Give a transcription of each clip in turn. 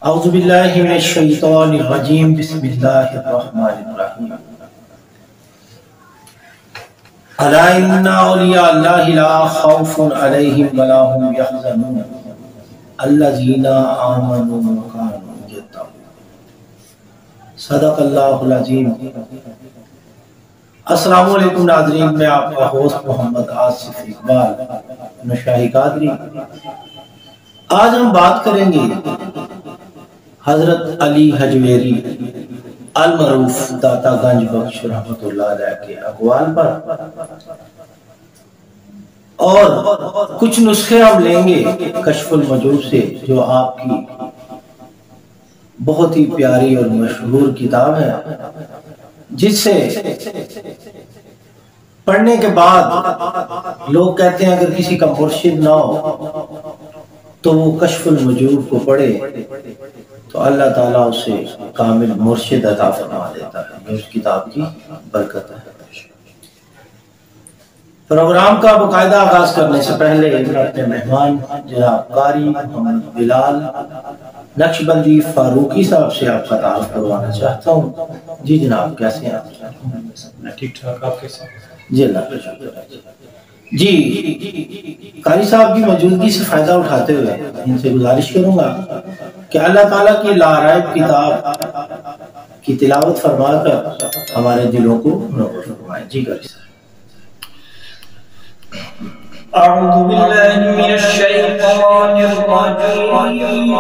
اعوذ باللہ من الشیطان الرجیم بسم اللہ الرحمن الرحیم الا ان اولیاء اللہ لا خوف علیہم ولا هم یحزنون الذین آمنوا وکانوا یتقون صدق اللہ العظیم۔ السلام علیکم ناظرین، میں آپ کا ہوسٹ محمد آصف اقبال نشاہی قادری۔ آج ہم بات کریں گے حضرت علی حجویری المعروف داتا گنج بخش رحمۃ اللہ علیہ کے اقوال پر، اور کچھ نسخے ہم لیں گے کشف المجوب سے، جو آپ کی بہت ہی پیاری اور مشہور کتاب ہے، جس سے پڑھنے کے بعد لوگ کہتے ہیں اگر کسی کا مرشد نہ ہو تو وہ کشف المجوب کو پڑھے تو اللہ تعالیٰ اسے کامل مرشد عطا فرما دیتا ہے۔ یہ اس کتاب کی برکت ہے۔ پروگرام کا باقاعدہ آغاز کرنے سے پہلے اپنے مہمان جناب قاری محمد بلال نقشبندی فاروقی صاحب سے آپ کا تعارف کروانا چاہتا ہوں۔ جی جناب، کیسے ہیں آپ؟ میں ٹھیک ٹھاک، آپ کیسے ہیں؟ جی اللہ کا شکر۔ جی قاری صاحب کی موجودگی سے فائدہ اٹھاتے ہوئے ان سے گزارش کروں گا کہ اللہ تعالیٰ کی لارائب کتاب کی تلاوت فرما کر ہمارے دلوں کو منور فرمائے۔ جی قاری صاحب۔ اعوذ باللہ من الشیطان الرجیم،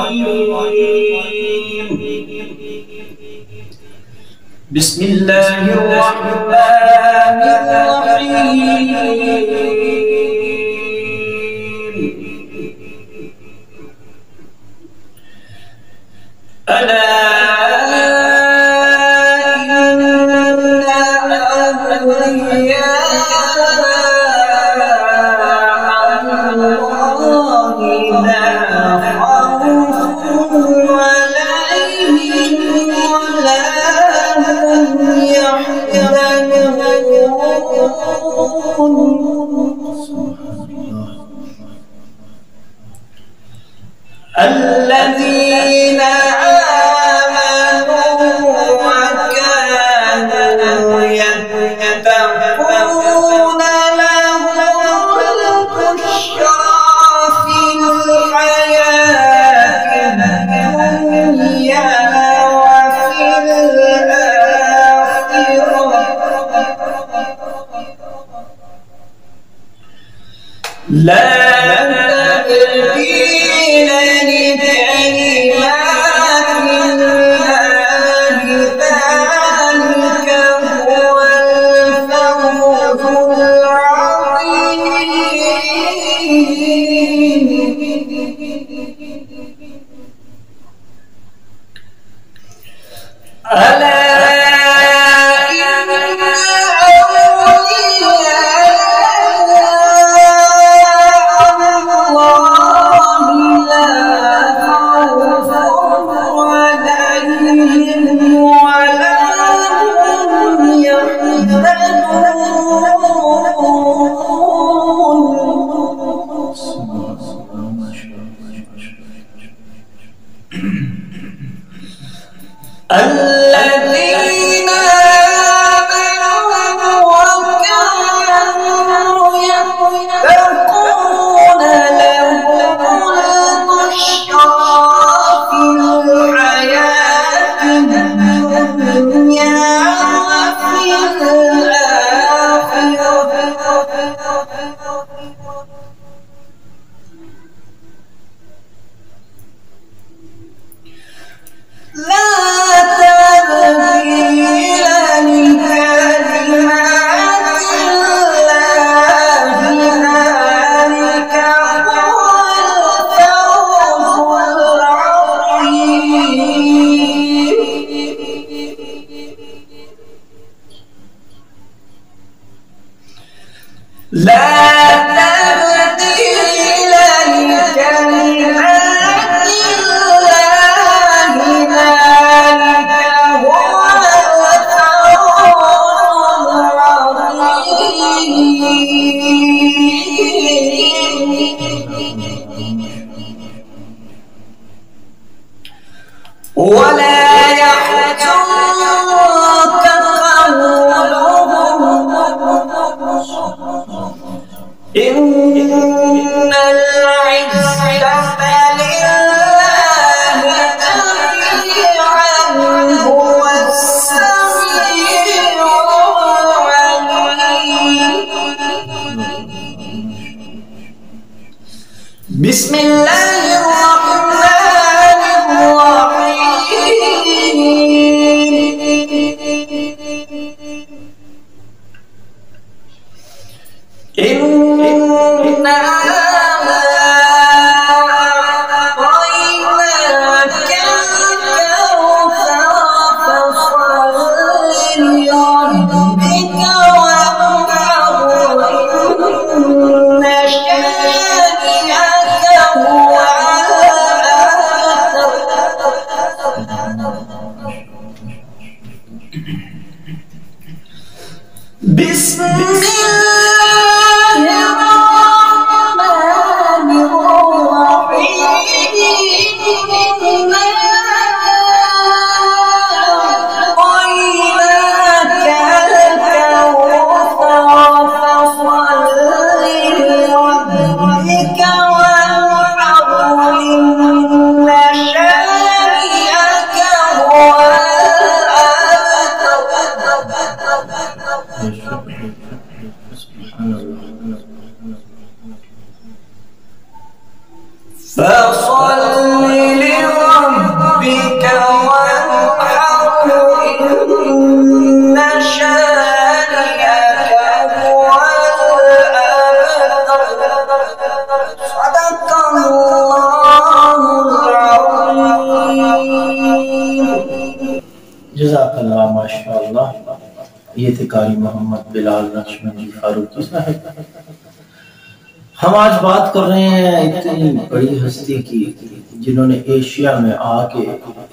بسم اللہ الرحمن الرحیم، الا الذين آمنوا وكانوا يتقون لهم البشرى في الحياة الدنيا وفي الآخرة لا تبديل لكلمات الله، ذلك هو الفوز العظيم۔ ألا الذين آمنوا وكانوا يتقون لهم البشرى في الحياة الدنيا وفي الآخرة لا بسم اللہ الرحمن الرحیم اِنَّا أَعْطَيْنَاكَ الْكَوْثَرَ فَصَلِّ لِرَبِّكَ وَانْحَرْ إِنَّ شَانِئَكَ هُوَ الْأَبْتَرُ بسم الله الرحمن الرحيم إِنَّا أَعْطَيْنَاكَ الْكَوْثَرَ فَصَلِّ لِرَبِّكَ وَانْحَرْ إِنَّ شَانِئَكَ هُوَ فصل لربك وانحر إن شانئك هو الأبتر صدق الله العظيم جزاک اللہ ماشاءاللہ. یہ تھے قاری محمد بلال نقشبندی فاروقی صاحب. ہم آج بات کر رہے ہیں اتنی بڑی ہستی کی جنہوں نے ایشیا میں آ کے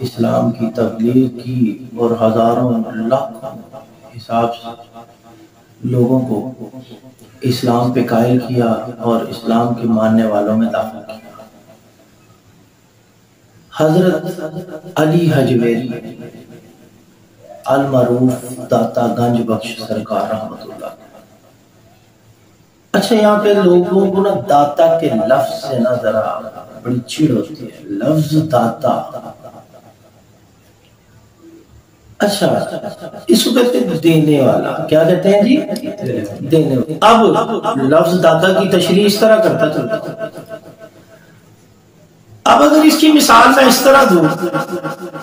اسلام کی تبلیغ کی اور ہزاروں لاکھوں حساب سے لوگوں کو اسلام پہ قائل کیا اور اسلام کے ماننے والوں میں داخل کیا. حضرت علی حجویری المعروف داتا گنج بخش سرکار رحمت اللہ. اچھا یہاں پہ لوگوں کو نا داتا کے لفظ سے نا ذرا بڑی چڑ ہوتی ہے. لفظ داتا، اچھا اس کو کہتے ہیں دینے والا. کیا کہتے ہیں جی؟ دینے والا. اب لفظ داتا کی تشریح اس طرح کرتا چلتا. اب اگر اس کی مثال میں اس طرح دوں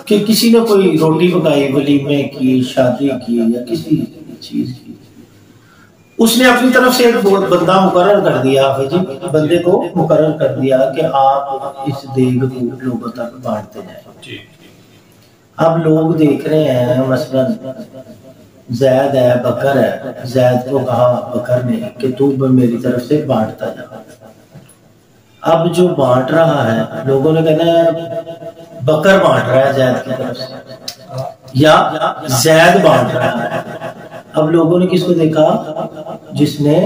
کہ کسی نے کوئی روٹی پکائی، ولیمے کی، شادی کی یا کسی چیز کی، اس نے اپنی طرف سے ایک بندہ مقرر کر دیا، بندے کو مقرر کر دیا کہ آپ اس دیگ کو لوگوں تک بانٹتے جائیں. اب لوگ دیکھ رہے ہیں مثلا زید ہے، بکر ہے، زید کو کہا بکر نے کہ تو میری طرف سے بانٹتا جا. اب جو بانٹ رہا ہے لوگوں نے کہنا ہے بکر بانٹ رہا ہے زید کی طرف سے یا زید بانٹ رہا ہے. اب لوگوں نے کس کو دیکھا؟ جس نے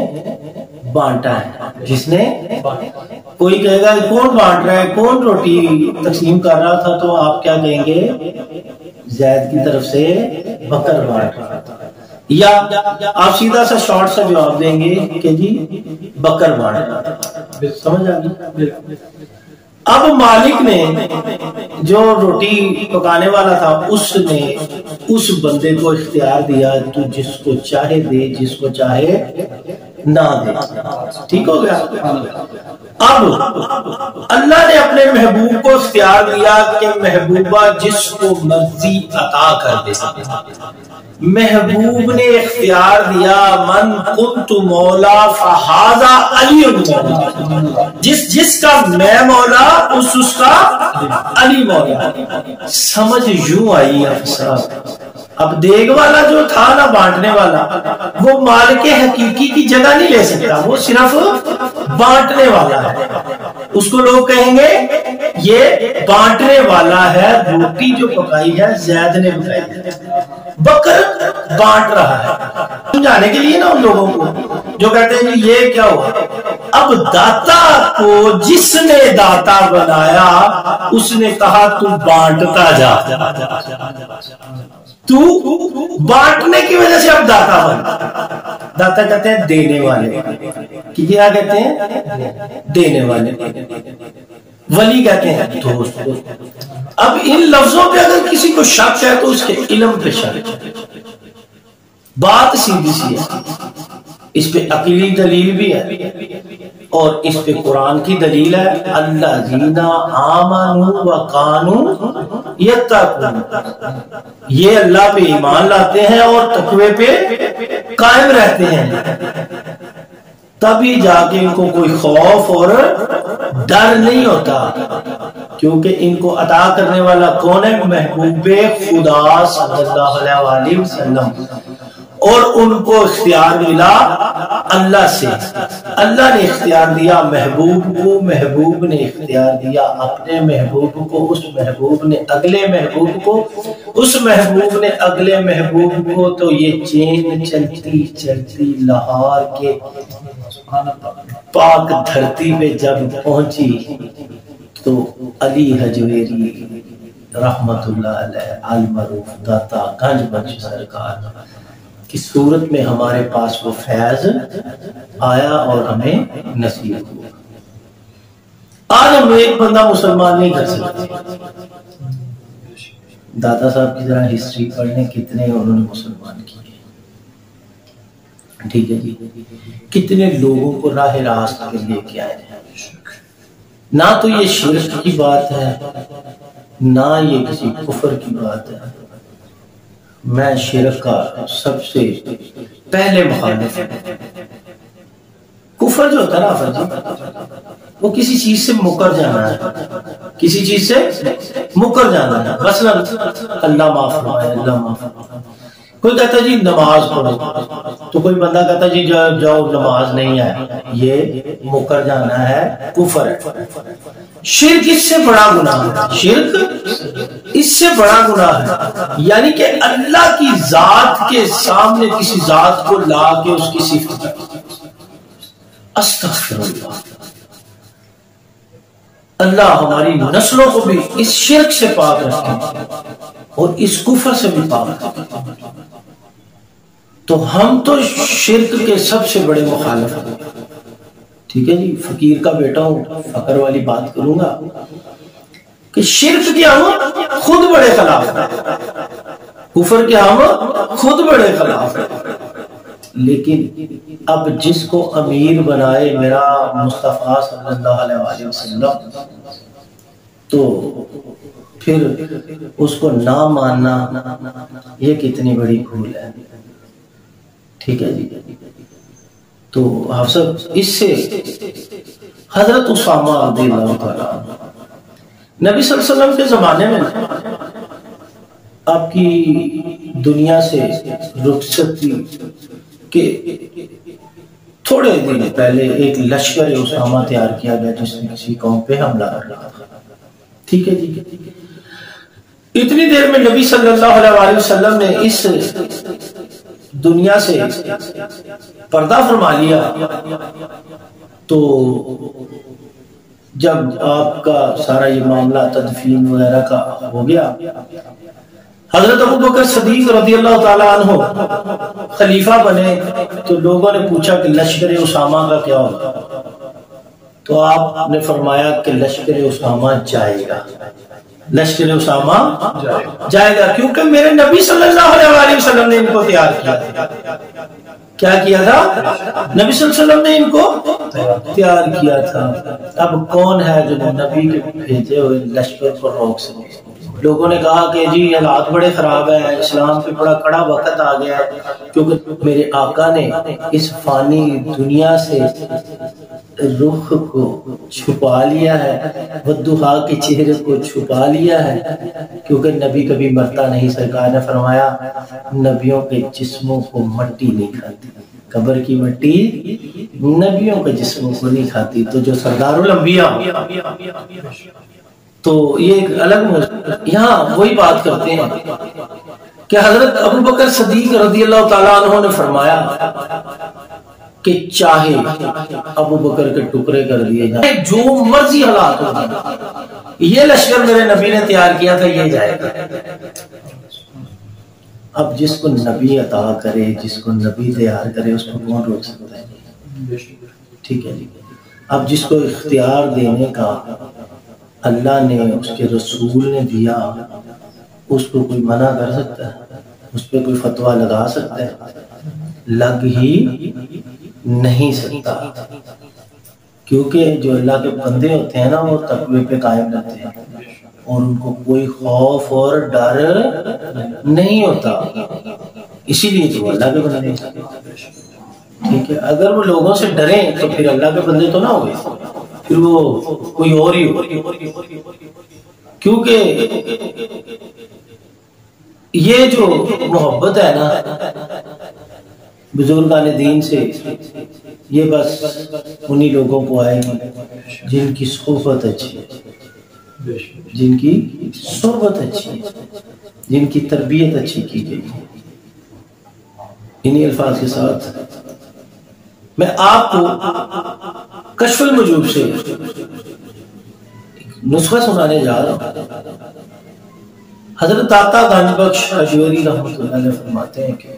بانٹا ہے. جس نے کوئی کہے گا کون بانٹ رہا ہے، کون روٹی تقسیم کر رہا تھا، تو آپ کیا کہیں گے؟ زید کی طرف سے بکر بانٹ رہا تھا. یا آپ سیدھا سا شارٹ سا جواب دیں گے کہ جی بکر بانٹ رہا تھا. سمجھ آ گئی؟ اب مالک نے جو روٹی پکانے والا تھا اس نے اس بندے کو اختیار دیا تو جس کو چاہے دے، جس کو چاہے نہ دے. ٹھیک ہو گیا؟ اب اللہ نے اپنے محبوب کو اختیار دیا کہ محبوبہ جس کو مرضی عطا کر دے. محبوب نے اختیار دیا من کنت مولا فہذا علی مولا. جس کا میں مولا اس کا علی مولا. سمجھ یوں آئی افسر. اب دیگ والا جو تھا نا بانٹنے والا، وہ مالک حقیقی کی جگہ نہیں لے سکتا، وہ صرف بانٹنے والا ہے. اس کو لوگ کہیں گے یہ بانٹنے والا ہے. روٹی جو پکائی ہے زید نے پکائی ہے، بکر بانٹ رہا ہے. سمجھانے کے لیے نا ان لوگوں کو جو کہتے ہیں کہ یہ کیا ہوا. اب داتا کو جس نے داتا بنایا اس نے کہا تو بانٹتا جا. تو بانٹنے کی وجہ سے اب داتا بن. داتا کہتے ہیں دینے والے. کیا کہتے ہیں؟ دینے والے. ولی کہتے ہیں دوست. اب ان لفظوں پہ اگر کسی کو شک ہے تو اس کے علم پہ شک ہے. بات سیدھی سی ہے، اس پہ عقلی دلیل بھی ہے اور اس پہ قرآن کی دلیل ہے الذین آمنوا وکانوا یتقون، یہ اللہ پہ ایمان لاتے ہیں اور تقوی پہ قائم رہتے ہیں، تبھی جا کے ان کو کوئی خوف اور ڈر نہیں ہوتا، کیونکہ ان کو عطا کرنے والا کون ہے؟ محبوب خدا صلی اللہ علیہ وسلم، اور ان کو اختیار ملا اللہ سے، اللہ نے اختیار دیا محبوب کو، محبوب نے اختیار دیا اپنے محبوب کو، اس محبوب نے اگلے محبوب کو، اس محبوب نے اگلے محبوب کو، تو یہ چین چلتی چلتی لاہور کے پاک دھرتی پہ جب پہنچی تو علی حجویری رحمت اللہ علیہ المعروف داتا گنج بخش سرکار کی صورت میں ہمارے پاس وہ فیض آیا اور ہمیں نصیب ہوا۔ آج ہم ایک بندہ مسلمان نہیں کر سکتے۔ داتا صاحب کی طرح ہسٹری پڑھنے کتنے انہوں نے مسلمان کیے، ٹھیک ہے جی، کتنے لوگوں کو راہ راست کے لے کے آئے ہیں۔ نہ تو یہ شرک کی بات ہے، نہ یہ کسی کفر کی بات ہے، میں شرک کا سب سے پہلے مخالف ہوں۔ کفر جو ہوتا ہے نا فرضی، وہ کسی چیز سے مکر جانا ہے، کسی چیز سے مکر جانا ہے، مثلا اللہ معاف فرمائے، اللہ معاف فرمائے، کوئی کہتا جی نماز پڑھو، تو کوئی بندہ کہتا جی جاؤ نماز نہیں ہے، یہ مکر جانا ہے، کفر ہے۔ شرک اس سے بڑا گناہ ہے، شرک اس سے بڑا گناہ ہے، یعنی کہ اللہ کی ذات کے سامنے کسی ذات کو لا کے اس کی صفت، استغفر اللہ۔ اللہ ہماری نسلوں کو بھی اس شرک سے پاک رکھے اور اس کفر سے بھی پاک رکھے۔ تو ہم تو شرک کے سب سے بڑے مخالف ہیں، ٹھیک ہے جی، فقیر کا بیٹا ہوں، فقر والی بات کروں گا کہ شرک کے ہم خود بڑے خلاف ہیں، کفر کے ہم خود بڑے خلاف ہیں، لیکن اب جس کو امیر بنائے میرا مصطفیٰ صلی اللہ علیہ وسلم، تو پھر اس کو نہ ماننا یہ کتنی بڑی بھول ہے، ٹھیک ہے جی۔ تو حفظ اس سے حضرت اسامہ رضی اللہ تعالیٰ نبی صلی اللہ علیہ وسلم کے زمانے میں آپ کی دنیا سے رخصت کہ تھوڑے دن پہلے ایک لشکر اسامہ تیار کیا گیا جس نے کسی قوم پہ حملہ کیا، ٹھیک ہے جی۔ اتنی دیر میں نبی صلی اللہ علیہ وسلم نے اس دنیا سے پردہ فرما لیا، تو جب آپ کا سارا یہ معاملہ تدفین وغیرہ کا ہو گیا، حضرت ابوبکر صدیق رضی اللہ تعالیٰ عنہ خلیفہ بنے، تو لوگوں نے پوچھا کہ لشکر اسامہ کا کیا ہوگا، تو آپ نے فرمایا کہ لشکر اسامہ جائے گا، لشکر اسامہ جائے گا، کیونکہ میرے نبی صلی اللہ علیہ وسلم نے ان کو تیار کیا تھا۔ کیا کیا تھا؟ نبی صلی اللہ علیہ وسلم نے ان کو تیار کیا تھا۔ اب کون ہے جو نبی کے بھیجے ہوئے لشکر کو روک سکے؟ لوگوں نے کہا کہ جی حالات بڑے خراب ہیں، اسلام پہ بڑا کڑا وقت آ گیا ہے، کیونکہ میرے آقا نے اس فانی دنیا سے رخ کو چھپا لیا ہے، والضحیٰ کے چہرے کو چھپا لیا ہے، کیونکہ نبی کبھی مرتا نہیں۔ سرکار نے فرمایا نبیوں کے جسموں کو مٹی نہیں کھاتی، قبر کی مٹی نبیوں کے جسموں کو نہیں کھاتی۔ تو جو سردار الانبیاء، تو یہ ایک الگ موضوع، یہاں وہی بات کرتے ہیں کہ حضرت ابوبکر صدیق رضی اللہ تعالیٰ عنہ نے فرمایا کہ چاہے ابوبکر کے ٹکڑے کر دیے جائیں، جو مرضی حالات ہو، یہ لشکر میرے نبی نے تیار کیا تھا، یہ جائے گا۔ اب جس کو نبی عطا کرے، جس کو نبی تیار کرے، اس کو کون روک سکتا ہے؟ ٹھیک ہے جی۔ اب جس کو اختیار دینے کا اللہ نے، اس کے رسول نے دیا، اس کو کوئی منع کر سکتا ہے؟ اس پہ کوئی فتویٰ لگا سکتا ہے؟ لگ ہی نہیں سکتا۔ کیونکہ جو اللہ کے بندے ہوتے ہیں نا وہ تقوی پہ قائم رہتے ہیں اور ان کو کوئی خوف اور ڈر نہیں ہوتا، اسی لیے تو وہ اللہ کے بندے ہیں۔ ٹھیک ہے، اگر وہ لوگوں سے ڈریں تو پھر اللہ کے بندے تو نہ ہوئے، پھر وہ کوئی اور ہی ہو، کیونکہ یہ جو محبت ہے نا بزرگان دین سے، یہ بس انہی لوگوں کو آئے گی جن کی صحبت اچھی ہے، جن کی صحبت اچھی ہے، جن کی تربیت اچھی کی گئی۔ انہی الفاظ کے ساتھ میں آپ کو کشف المجوب سے نسخہ سنانے جا رہا ہوں۔ حضرت آقا گنج بخش اجویری رحمۃ اللہ علیہ فرماتے ہیں کہ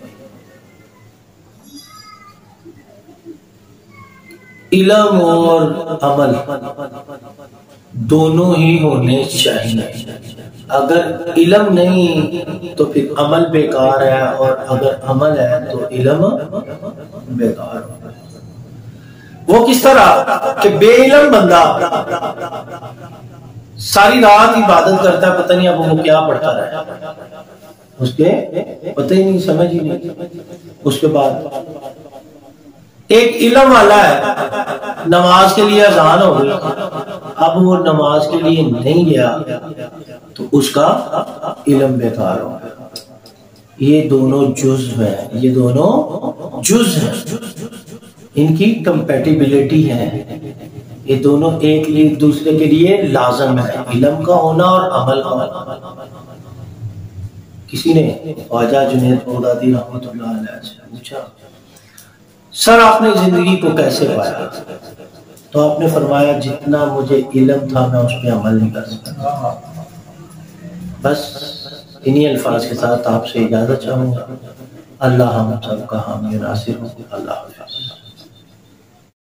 علم اور عمل دونوں ہی ہونے چاہیے، اگر علم نہیں تو پھر عمل بیکار ہے، اور اگر عمل ہے تو علم بیکار ہے۔ وہ کس طرح کہ بے علم بندہ ساری رات عبادت کرتا ہے، پتہ نہیں اب وہ کیا پڑھتا رہا، اس کے پتہ ہی نہیں، سمجھ ہی نہیں۔ اس کے بعد ایک علم والا ہے، نماز کے لیے اذان ہو گئی، اب وہ نماز کے لیے نہیں گیا تو اس کا علم بیکار ہو گیا۔ یہ دونوں جزو ہیں، یہ دونوں جز ہیں، ان کی کمپیٹیبلٹی ہے، یہ دونوں ایک دوسرے کے لیے لازم ہے، علم کا ہونا اور عمل کا ہونا۔ کسی نے خواجہ جنید بغدادی رحمۃ اللہ علیہ سے پوچھا، سر آپ نے زندگی کو کیسے پایا؟ تو آپ نے فرمایا جتنا مجھے علم تھا میں اس پہ عمل نہیں کر سکتا۔ بس انہی الفاظ کے ساتھ آپ سے اجازت چاہوں گا۔ اللہ ہم سب کا حامی و ناصر ہو۔ اللہ حافظ۔